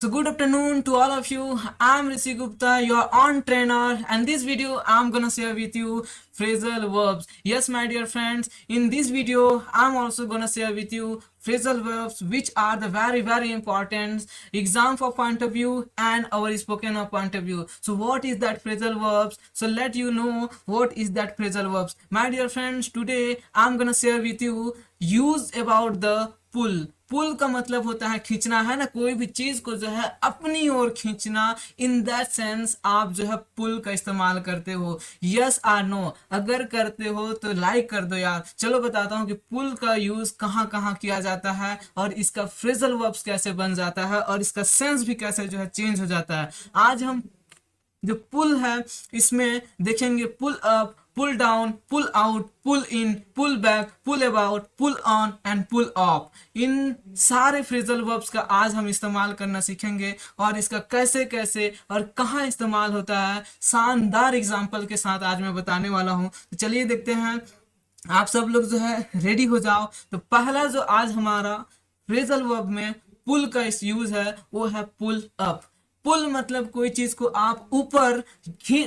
So good afternoon to all of you. I'm Rishi Gupta, your on trainer, and this video I'm gonna share with you phrasal verbs. Yes, my dear friends, in this video I'm also gonna share with you phrasal verbs which are the very important exam for point of view and our spoken of point of view. So what is that phrasal verbs? So let you know what is that phrasal verbs. My dear friends, today I'm gonna share with you use about the पुल पुल का मतलब होता है खींचना, है ना। कोई भी चीज को जो है अपनी ओर खींचना। इन दैट सेंस आप जो है पुल का इस्तेमाल करते हो। यस और नो, अगर करते हो तो लाइक कर दो यार। चलो बताता हूँ कि पुल का यूज कहाँ कहाँ किया जाता है और इसका फ्रेजल वर्ब्स कैसे बन जाता है और इसका सेंस भी कैसे जो है चेंज हो जाता है। आज हम जो पुल है इसमें देखेंगे pull up, pull down, pull out, pull in, pull back, pull about, pull on and pull off. इन सारे फ्रेजल वर्ब्स का आज हम इस्तेमाल करना सीखेंगे और इसका कैसे कैसे और कहाँ इस्तेमाल होता है शानदार एग्जाम्पल के साथ आज मैं बताने वाला हूँ। तो चलिए देखते हैं। आप सब लोग जो है रेडी हो जाओ। तो पहला जो आज हमारा फ्रेजल वर्ब में पुल का इस यूज है वो है पुल अप। पुल मतलब कोई चीज को आप ऊपर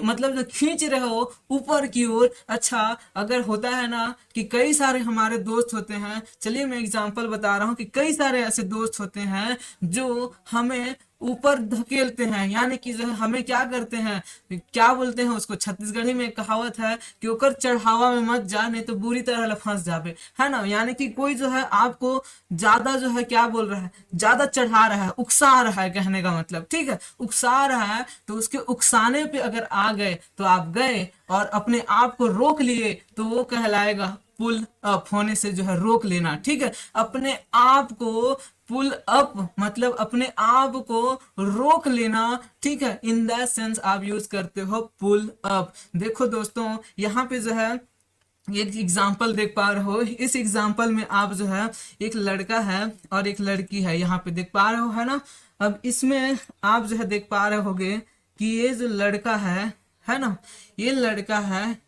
मतलब जो खींच रहे हो ऊपर की ओर। अच्छा, अगर होता है ना कि कई सारे हमारे दोस्त होते हैं, चलिए मैं एग्जांपल बता रहा हूँ कि कई सारे ऐसे दोस्त होते हैं जो हमें ऊपर धकेलते हैं, यानी कि जो है हमें क्या करते हैं, क्या बोलते हैं उसको, छत्तीसगढ़ी में एक कहावत है कि ओकर चढ़ावा में मत जा नहीं तो बुरी तरह फंस जाबे, है ना। यानी कि कोई जो है आपको ज्यादा जो है क्या बोल रहा है, ज्यादा चढ़ा रहा है, उकसा रहा है, कहने का मतलब, ठीक है, उकसा रहा है। तो उसके उकसाने पे अगर आ गए तो आप गए और अपने आप को रोक लिए तो वो कहलाएगा पुल अप। होने से जो है रोक लेना, ठीक है। अपने आप को पुल अप मतलब अपने आप को रोक लेना, ठीक है। इन दैट सेंस आप यूज करते हो पुल अप। देखो दोस्तों, यहाँ पे जो है एक एग्जाम्पल देख पा रहे हो। इस एग्जाम्पल में आप जो है एक लड़का है और एक लड़की है, यहाँ पे देख पा रहे हो, है ना। अब इसमें आप जो है देख पा रहे होगे कि ये जो लड़का है ना, ये लड़का है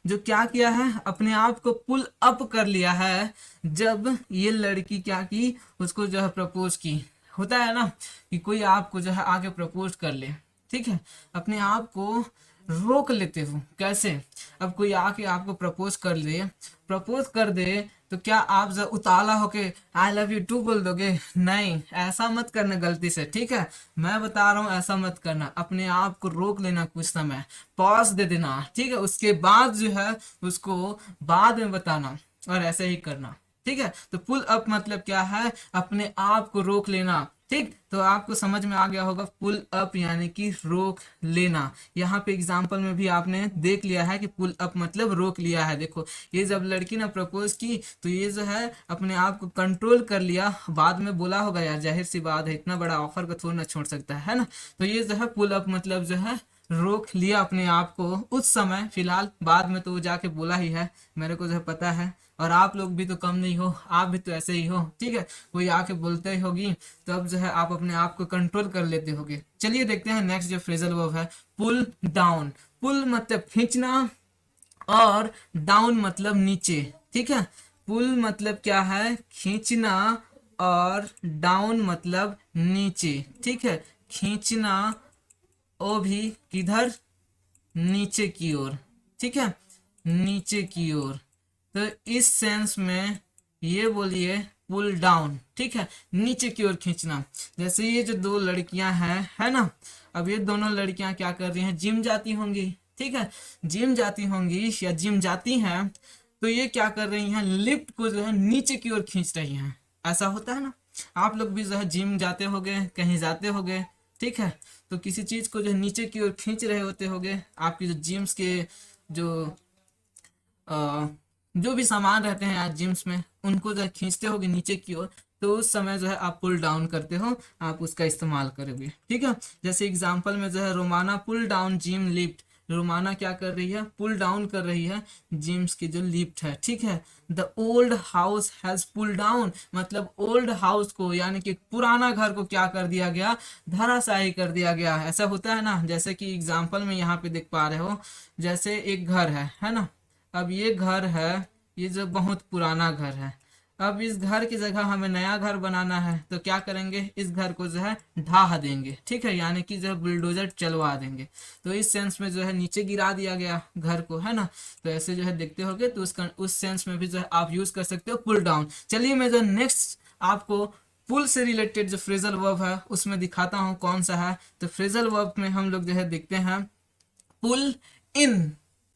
जो क्या किया है, अपने आप को पुल अप कर लिया है जब ये लड़की क्या की, उसको जो है प्रपोज की। होता है ना कि कोई आपको जो है आगे प्रपोज कर ले, ठीक है, अपने आप को रोक लेते हो। कैसे? अब कोई आके आपको प्रपोज कर दे तो क्या आप जब उताला होके आई लव यू टू बोल दोगे? नहीं, ऐसा मत करना गलती से, ठीक है। मैं बता रहा हूँ ऐसा मत करना। अपने आप को रोक लेना, कुछ समय पॉज दे देना, ठीक है। उसके बाद जो है उसको बाद में बताना और ऐसे ही करना, ठीक है। तो पुल अप मतलब क्या है, अपने आप को रोक लेना, ठीक। तो आपको समझ में आ गया होगा पुल अप यानी कि रोक लेना। यहाँ पे एग्जाम्पल में भी आपने देख लिया है कि पुल अप मतलब रोक लिया है। देखो, ये जब लड़की ने प्रपोज की तो ये जो है अपने आप को कंट्रोल कर लिया। बाद में बोला होगा यार, जाहिर सी बात है, इतना बड़ा ऑफर को थोड़ा ना छोड़ सकता है ना। तो ये जो है पुल अप मतलब जो है रोक लिया अपने आप को उस समय। फिलहाल बाद में तो वो जाके बोला ही है, मेरे को जो है पता है। और आप लोग भी तो कम नहीं हो, आप भी तो ऐसे ही हो, ठीक है। कोई आके बोलते ही होगी तो अब जो है आप अपने आप को कंट्रोल कर लेते होगे। चलिए देखते हैं नेक्स्ट जो फ्रेजल वर्ब है पुल डाउन। पुल मतलब खींचना और डाउन मतलब नीचे, ठीक है। पुल मतलब क्या है, खींचना, और डाउन मतलब नीचे, ठीक है। खींचना ओ भी किधर, नीचे की ओर, ठीक है, नीचे की ओर। तो इस सेंस में ये बोलिए पुल डाउन, ठीक है, नीचे की ओर खींचना। जैसे ये जो दो लड़कियां हैं, है ना, अब ये दोनों लड़कियां क्या कर रही हैं, जिम जाती होंगी, ठीक है, जिम जाती होंगी या जिम जाती हैं। तो ये क्या कर रही हैं, लिफ्ट को जो है नीचे की ओर खींच रही हैं। ऐसा होता है ना, आप लोग भी जो है जिम जाते होगे, कहीं जाते होगे, ठीक है। तो किसी चीज को जो है नीचे की ओर खींच रहे होते होगे। आपकी जो जिम्स के जो अ, जो भी सामान रहते हैं आज जिम्स में, उनको जो है खींचते होगे नीचे की ओर। तो उस समय जो है आप पुल डाउन करते हो, आप उसका इस्तेमाल करोगे, ठीक है। जैसे एग्जांपल में जो है Romana pull down Jim lift. Romana क्या कर रही है, पुल डाउन कर रही है जिम्स की जो लिफ्ट है, ठीक है। The old house has pull down मतलब ओल्ड हाउस को यानी कि पुराना घर को क्या कर दिया गया, धराशायी कर दिया गया। ऐसा होता है ना, जैसे कि एग्जाम्पल में यहाँ पे देख पा रहे हो, जैसे एक घर है ना। अब ये घर है, ये जो बहुत पुराना घर है। अब इस घर की जगह हमें नया घर बनाना है तो क्या करेंगे, इस घर को जो है ढा देंगे, ठीक है, यानी कि जो है बुलडोजर चलवा देंगे। तो इस सेंस में जो है नीचे गिरा दिया गया घर को, है ना। तो ऐसे जो है देखते होगे, तो उस सेंस में भी जो है आप यूज कर सकते हो पुल डाउन। चलिए मैं जो नेक्स्ट आपको पुल से रिलेटेड जो फ्रेजल वर्ब है उसमें दिखाता हूँ कौन सा है। तो फ्रेजल वर्ब में हम लोग जो है देखते हैं पुल इन।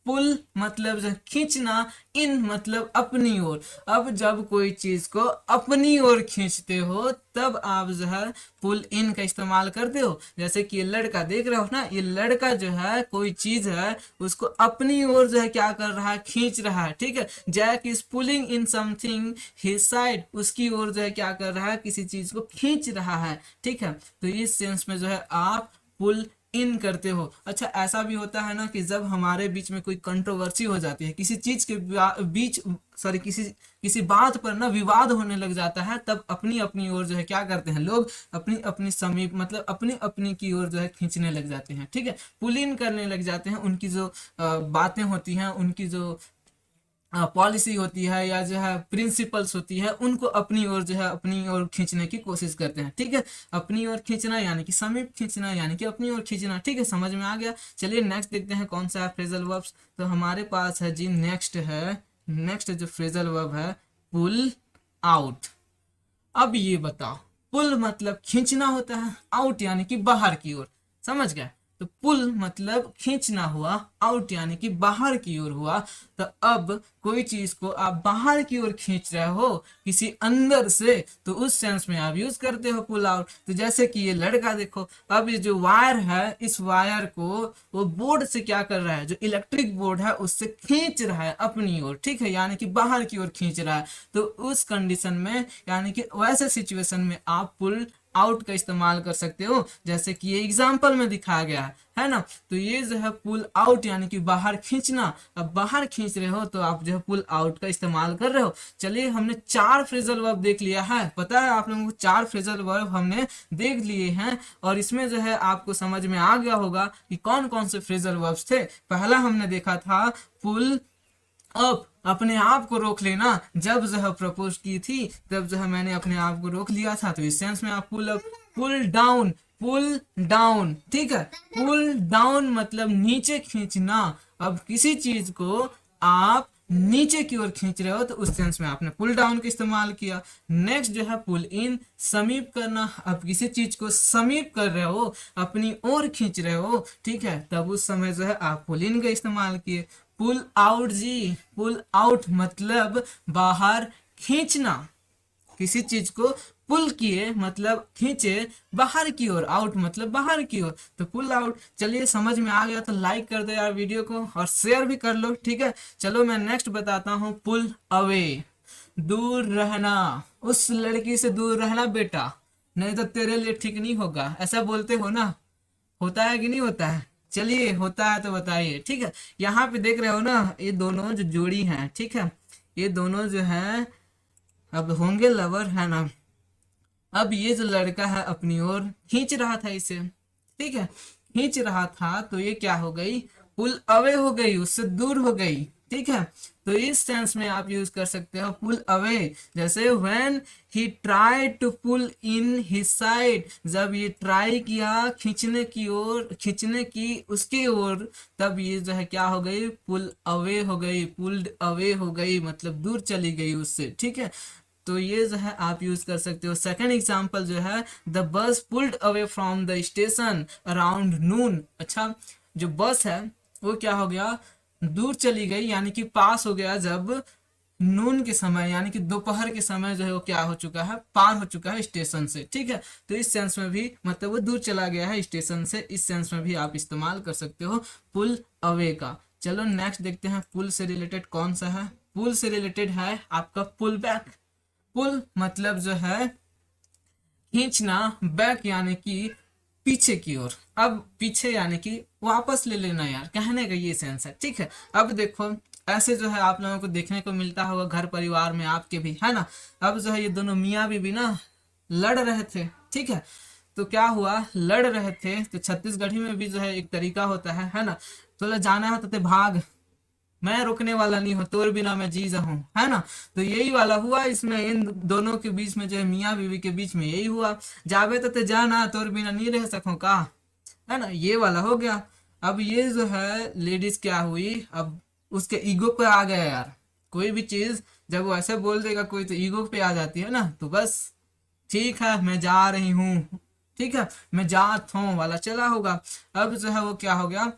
पुल मतलब जो खींचना, इन मतलब अपनी ओर। अब जब कोई चीज को अपनी ओर खींचते हो तब आप जो है पुल इन का इस्तेमाल करते हो। जैसे कि ये लड़का देख रहे हो ना, ये लड़का जो है कोई चीज है उसको अपनी ओर जो है क्या कर रहा है, खींच रहा है, ठीक है। Jack is pulling in something his side, उसकी ओर जो है क्या कर रहा है, किसी चीज को खींच रहा है, ठीक है। तो इस सेंस में जो है आप पुल इन करते हो। अच्छा, ऐसा भी होता है ना कि जब हमारे बीच में कोई कंट्रोवर्सी हो जाती है, किसी चीज के बीच सॉरी किसी बात पर ना विवाद होने लग जाता है, तब अपनी अपनी ओर जो है क्या करते हैं लोग, अपनी अपनी समीप मतलब अपनी अपनी की ओर जो है खींचने लग जाते हैं, ठीक है, पुल इन करने लग जाते हैं। उनकी जो बातें होती हैं, उनकी जो पॉलिसी होती है या जो है प्रिंसिपल्स होती है, उनको अपनी ओर जो है अपनी ओर खींचने की कोशिश करते हैं, ठीक है। अपनी ओर खींचना यानी कि समीप खींचना यानी कि अपनी ओर खींचना, ठीक है, समझ में आ गया। चलिए नेक्स्ट देखते हैं कौन सा है फ्रेजल वर्ब्स। तो हमारे पास है जी नेक्स्ट जो फ्रेजल वर्ब है पुल आउट। अब ये बताओ, पुल मतलब खींचना होता है, आउट यानी कि बाहर की ओर, समझ गए। तो पुल मतलब खींचना हुआ, आउट यानी कि बाहर की ओर हुआ। तो अब कोई चीज को आप बाहर की ओर खींच रहे हो किसी अंदर से, तो उस सेंस में आप यूज करते हो पुल आउट। तो जैसे कि ये लड़का देखो, अब ये जो वायर है, इस वायर को वो बोर्ड से क्या कर रहा है, जो इलेक्ट्रिक बोर्ड है उससे खींच रहा है अपनी ओर, ठीक है, यानी कि बाहर की ओर खींच रहा है। तो उस कंडीशन में यानी कि वैसे सिचुएशन में आप पुल आउट का इस्तेमाल कर सकते हो, जैसे कि ये एग्जाम्पल में दिखाया गया है ना। तो ये जो है पुल आउट यानी कि बाहर खींचना। अब बाहर खींच रहे हो तो आप जो है पुल आउट का इस्तेमाल कर रहे हो। चलिए हमने 4 फ्रेजल वर्ब देख लिया है, पता है आप लोगों को 4 फ्रेजल वर्ब हमने देख लिए हैं, और इसमें जो है आपको समझ में आ गया होगा कि कौन कौन से फ्रेजल वर्ब्स थे। पहला हमने देखा था पुल अप, अपने आप को रोक लेना। जब जो है प्रपोज की थी तब जो है मैंने अपने आप को रोक लिया था, तो इस सेंस में आप पुल अप। पुल डाउन, ठीक है, पुल डाउन मतलब नीचे खींचना। अब किसी चीज को आप नीचे की ओर खींच रहे हो तो उस सेंस में आपने पुल डाउन का इस्तेमाल किया। नेक्स्ट जो है पुल इन, समीप करना। अब किसी चीज को समीप कर रहे हो, अपनी ओर खींच रहे हो, ठीक है, तब उस समय जो है आप पुल इन का इस्तेमाल किए। पुल आउट जी, पुल आउट मतलब बाहर खींचना। किसी चीज को पुल किए मतलब खींचे बाहर की ओर, आउट मतलब बाहर की ओर, तो पुल आउट। चलिए समझ में आ गया तो लाइक कर दो यार वीडियो को, और शेयर भी कर लो, ठीक है। चलो मैं नेक्स्ट बताता हूँ पुल अवे, दूर रहना। उस लड़की से दूर रहना बेटा, नहीं तो तेरे लिए ठीक नहीं होगा, ऐसा बोलते हो ना, होता है कि नहीं होता है। चलिए होता है तो बताइए, ठीक है। यहाँ पे देख रहे हो ना, ये दोनों जो जोड़ी हैं, ठीक है, ये दोनों जो है अब होंगे लवर, है ना। अब ये जो लड़का है अपनी ओर खींच रहा था इसे, ठीक है, खींच रहा था, तो ये क्या हो गई, पुल अवे हो गई, उससे दूर हो गई, ठीक है। तो इस सेंस में आप यूज कर सकते हो पुल अवे। जैसे when he tried to pull in his side, जब ये ट्राई किया खींचने की ओर, खींचने की उसकी ओर, तब ये जो है क्या हो गई, पुल अवे हो गई, पुल्ड अवे हो गई, मतलब दूर चली गई उससे, ठीक है। तो ये जो है आप यूज कर सकते हो। सेकंड एग्जांपल जो है, the bus pulled away from the station around noon. अच्छा, जो बस है वो क्या हो गया, दूर चली गई, यानी कि पास हो गया जब नून के समय यानी कि दोपहर के समय जो है वो क्या हो चुका है, पार हो चुका है स्टेशन से, ठीक है। तो इस सेंस में भी मतलब वो दूर चला गया है स्टेशन से, इस सेंस में भी आप इस्तेमाल कर सकते हो पुल अवे का। चलो नेक्स्ट देखते हैं पुल से रिलेटेड कौन सा है। पुल से रिलेटेड है आपका पुल बैक। पुल मतलब जो है खींचना, बैक यानी कि पीछे की ओर। अब पीछे यानी कि वापस ले लेना यार, कहने का ये सेंस है, ठीक है। अब देखो ऐसे जो है आप लोगों को देखने को मिलता होगा घर परिवार में आपके भी, है ना। अब जो है ये दोनों मियाँ बीवी ना लड़ रहे थे, ठीक है। तो क्या हुआ, लड़ रहे थे, तो छत्तीसगढ़ी में भी जो है एक तरीका होता है ना। तो जाना है तो ते भाग मैं रुकने वाला नहीं हूँ, तोर बिना मैं जी हूँ, है ना। तो यही वाला हुआ इसमें, इन दोनों के बीच में जो है, मियाँ बीवी के बीच में यही हुआ। जावे तो ते जाना, तोर बिना नहीं रह सकूं का, है ना, ये वाला हो गया। अब ये जो है लेडीज क्या हुई, अब उसके ईगो पे आ गया यार। कोई भी चीज जब वो ऐसे बोल देगा कोई, तो ईगो पे आ जाती है ना, तो बस ठीक है मैं जा रही हूँ, ठीक है मैं जात हूँ वाला चला होगा। अब जो है वो क्या हो गया,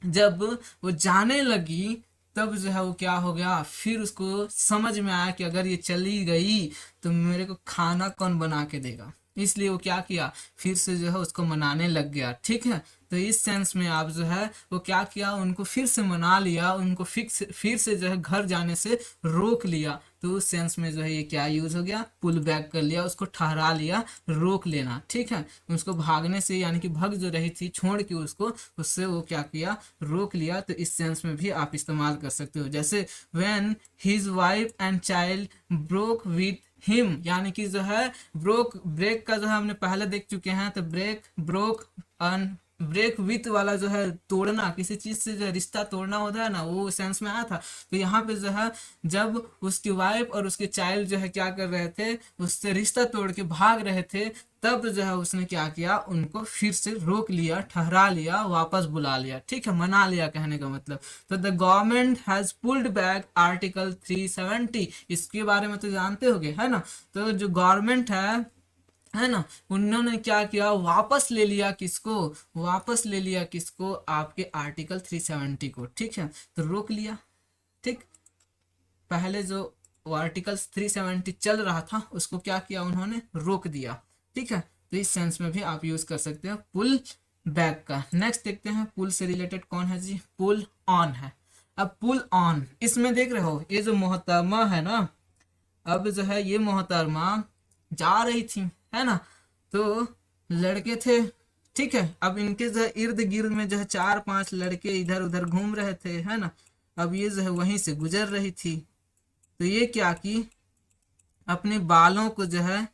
जब वो जाने लगी तब जो है वो क्या हो गया, फिर उसको समझ में आया कि अगर ये चली गई तो मेरे को खाना कौन बना के देगा। इसलिए वो क्या किया, फिर से जो है उसको मनाने लग गया, ठीक है। तो इस सेंस में आप जो है वो क्या किया, उनको फिर से मना लिया, उनको फिर से जो है घर जाने से रोक लिया। तो उस सेंस में जो है ये क्या यूज हो गया, पुल बैक कर लिया, उसको ठहरा लिया, रोक लेना, ठीक है। उसको भागने से यानी कि भग जो रही थी छोड़ के उसको, उससे वो क्या किया, रोक लिया। तो इस सेंस में भी आप इस्तेमाल कर सकते हो, जैसे when his wife and child broke with him, यानी कि जो है ब्रेक का जो है हमने पहले देख चुके हैं। तो ब्रोक ब्रेक विथ वाला जो है तोड़ना, किसी चीज से जो है रिश्ता तोड़ना होता है ना, वो सेंस में आया था। तो यहाँ पे जो है जब उसकी वाइफ और उसके चाइल्ड जो है क्या कर रहे थे, उससे रिश्ता तोड़ के भाग रहे थे, तब जो है उसने क्या किया, उनको फिर से रोक लिया, ठहरा लिया, वापस बुला लिया, ठीक है, मना लिया कहने का मतलब। तो the government has pulled back article 370, इसके बारे में तो जानते होगे, है ना। तो जो गवर्नमेंट है ना, उन्होंने क्या किया, वापस ले लिया किसको, वापस ले लिया किसको, आपके आर्टिकल 370 को, ठीक है। तो रोक लिया, ठीक। पहले जो आर्टिकल 370 चल रहा था उसको क्या किया, उन्होंने रोक दिया, ठीक है। तो इस सेंस में भी आप यूज कर सकते हैं पुल बैक का। नेक्स्ट देखते हैं पुल से रिलेटेड कौन है जी, पुल ऑन है। अब पुल ऑन, इसमें देख रहे हो ये जो मोहतरमा है ना, अब जो है ये मोहतरमा जा रही थी, है ना। तो लड़के थे, ठीक है। अब इनके जो है इर्द गिर्द में जो है 4-5 लड़के इधर उधर घूम रहे थे, है ना। अब ये जो है वहीं से गुजर रही थी, तो ये क्या की, अपने बालों को जो है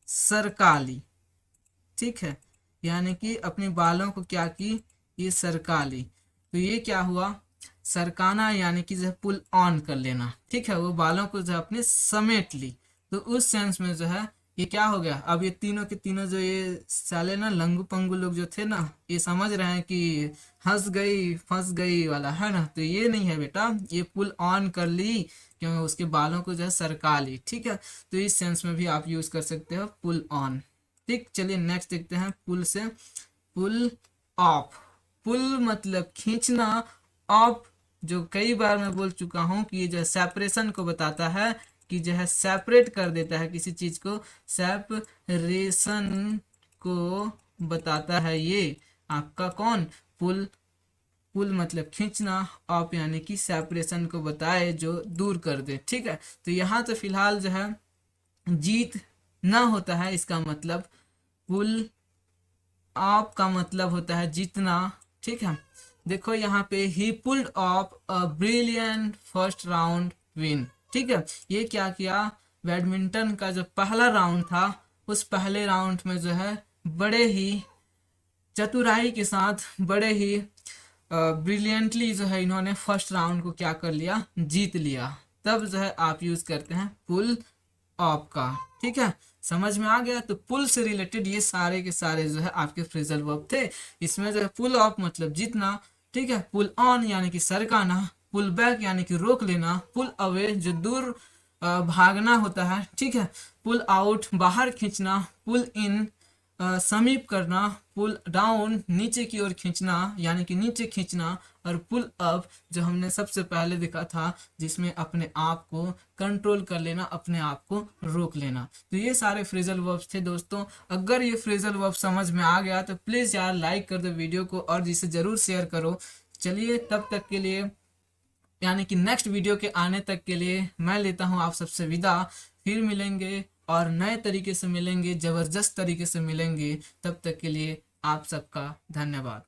सरका ली, ठीक है। यानी कि अपने बालों को क्या की, ये सरका ली। तो ये क्या हुआ, सरकाना यानी कि जो है पुल ऑन कर लेना, ठीक है। वो बालों को जो है अपने समेट ली। तो उस सेंस में जो है ये क्या हो गया, अब ये तीनों के तीनों जो ये साले ना लंगू पंगू लोग जो थे ना, ये समझ रहे हैं कि हंस गई फंस गई वाला, है ना। तो ये नहीं है बेटा, ये पुल ऑन कर ली क्योंकि उसके बालों को जो है सरका ली, ठीक है। तो इस सेंस में भी आप यूज कर सकते हो पुल ऑन, ठीक। चलिए नेक्स्ट देखते हैं पुल से, पुल ऑफ। पुल मतलब खींचना, ऑफ जो कई बार मैं बोल चुका हूँ कि ये जो सेपरेशन को बताता है, कि जो है सेपरेट कर देता है किसी चीज को, सेपरेशन को बताता है ये आपका कौन, पुल। पुल मतलब खींचना, ऑफ यानी कि सेपरेशन को बताए, जो दूर कर दे, ठीक है। तो यहाँ तो फिलहाल जो है जीत ना होता है, इसका मतलब पुल ऑफ का मतलब होता है जीतना, ठीक है। देखो यहाँ पे ही pulled of a brilliant first round win, ठीक है। ये क्या किया, बैडमिंटन का जो पहला राउंड था, उस पहले राउंड में जो है बड़े ही चतुराई के साथ, बड़े ही ब्रिलियंटली जो है इन्होंने फर्स्ट राउंड को क्या कर लिया, जीत लिया। तब जो है आप यूज करते हैं पुल ऑफ का, ठीक है। समझ में आ गया। तो पुल से रिलेटेड ये सारे के सारे जो है आपके फ्रेजल वर्ब थे। इसमें जो है पुल ऑफ मतलब जीतना, ठीक है। पुल ऑन यानी कि सरकाना, पुल बैक यानी कि रोक लेना, पुल अवे जो दूर भागना होता है, ठीक है। पुल आउट बाहर खींचना, पुल इन समीप करना, पुल डाउन नीचे की ओर खींचना यानी कि नीचे खींचना, और पुल अप जो हमने सबसे पहले देखा था जिसमें अपने आप को कंट्रोल कर लेना, अपने आप को रोक लेना। तो ये सारे फ्रेजल वर्ब्स थे दोस्तों। अगर ये फ्रेजल वर्ब समझ में आ गया तो प्लीज़ यार लाइक कर दो वीडियो को और जिसे ज़रूर शेयर करो। चलिए तब तक के लिए, यानी कि नेक्स्ट वीडियो के आने तक के लिए मैं लेता हूँ आप सबसे विदा। फिर मिलेंगे और नए तरीके से मिलेंगे, ज़बरदस्त तरीके से मिलेंगे। तब तक के लिए आप सबका धन्यवाद।